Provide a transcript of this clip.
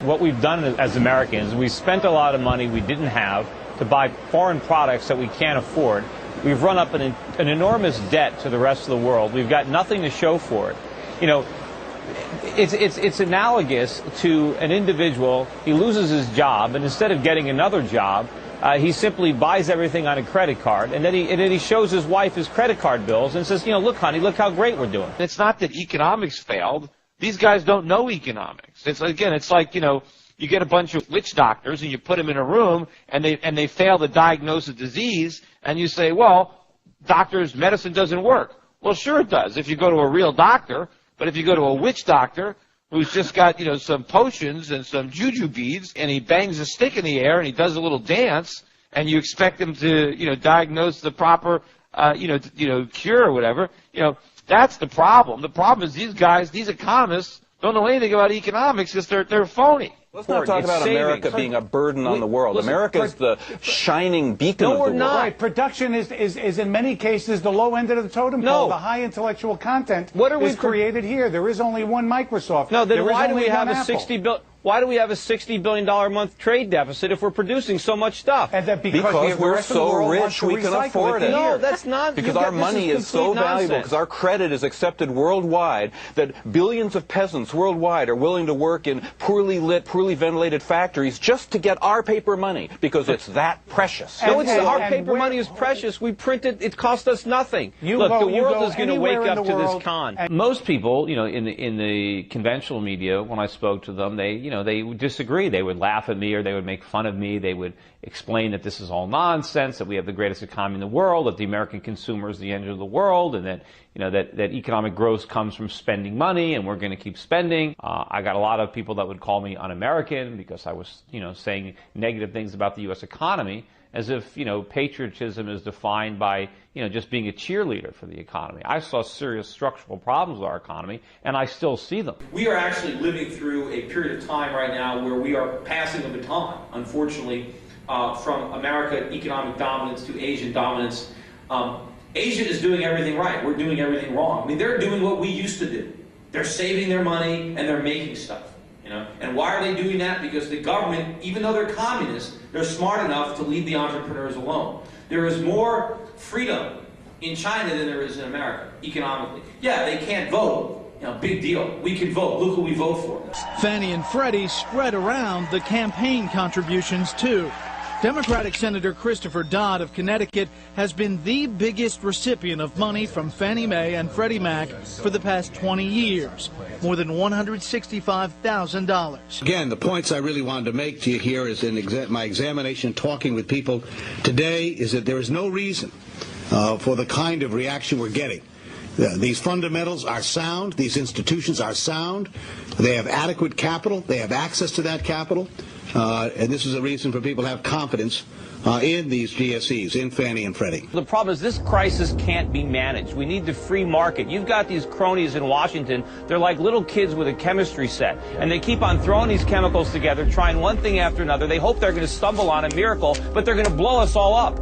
What we've done as Americans, we spent a lot of money we didn't have to buy foreign products that we can't afford. We've run up an enormous debt to the rest of the world. We've got nothing to show for it. You know, it's analogous to an individual. He loses his job, and instead of getting another job, he simply buys everything on a credit card, and then he shows his wife his credit card bills and says, you know, look, honey, look how great we're doing. It's not that economics failed. These guys don't know economics. It's like, you know, you get a bunch of witch doctors and you put them in a room and they fail to diagnose a disease, and you say, well, medicine doesn't work. Well, sure it does if you go to a real doctor, but if you go to a witch doctor who's just got, you know, some potions and some juju beads, and he bangs a stick in the air and he does a little dance, and you expect him to, you know, diagnose the proper, cure or whatever, you know, that's the problem. The problem is these guys, these economists, don't know anything about economics because they're phony. Let's not talk about America being a burden on the world. America is the shining beacon of the world. Right. Production is in many cases the low end of the totem pole. The high intellectual content is created here. There is only one Microsoft. No, then why do we have a $60 billion a month trade deficit if we're producing so much stuff? And that because we're so rich we can afford it. No, that's not. Because our money is so valuable, because our credit is accepted worldwide, that billions of peasants worldwide are willing to work in poorly lit, poorly ventilated factories just to get our paper money, because it's that precious. Our paper money is precious. We print it. It costs us nothing. Look, the world is going to wake up to this con. Most people, you know, in the conventional media, when I spoke to them, they would disagree. They would laugh at me, or they would make fun of me. They would explain that this is all nonsense, that we have the greatest economy in the world, that the American consumer is the engine of the world, and that, you know, that economic growth comes from spending money, and we're going to keep spending. I got a lot of people that would call me un-American because I was, you know, saying negative things about the U.S. economy, as if, you know, patriotism is defined by, you know, just being a cheerleader for the economy. I saw serious structural problems with our economy, and I still see them. We are actually living through a period of time right now where we are passing the baton, unfortunately, from American economic dominance to Asian dominance. Asia is doing everything right. We're doing everything wrong. I mean, they're doing what we used to do. They're saving their money and they're making stuff. You know? And why are they doing that? Because the government, even though they're communists, they're smart enough to leave the entrepreneurs alone. There is more freedom in China than there is in America, economically. Yeah, they can't vote. You know, big deal. We can vote. Look who we vote for. Fannie and Freddie spread around the campaign contributions, too. Democratic Senator Christopher Dodd of Connecticut has been the biggest recipient of money from Fannie Mae and Freddie Mac for the past 20 years, more than $165,000. Again, the points I really wanted to make to you here is in my examination, talking with people today, is that there is no reason for the kind of reaction we're getting. These fundamentals are sound. These institutions are sound. They have adequate capital. They have access to that capital. And this is a reason for people to have confidence in these GSEs, in Fannie and Freddie. The problem is this crisis can't be managed. We need the free market. You've got these cronies in Washington. They're like little kids with a chemistry set, and they keep on throwing these chemicals together, trying one thing after another. They hope they're going to stumble on a miracle, but they're going to blow us all up.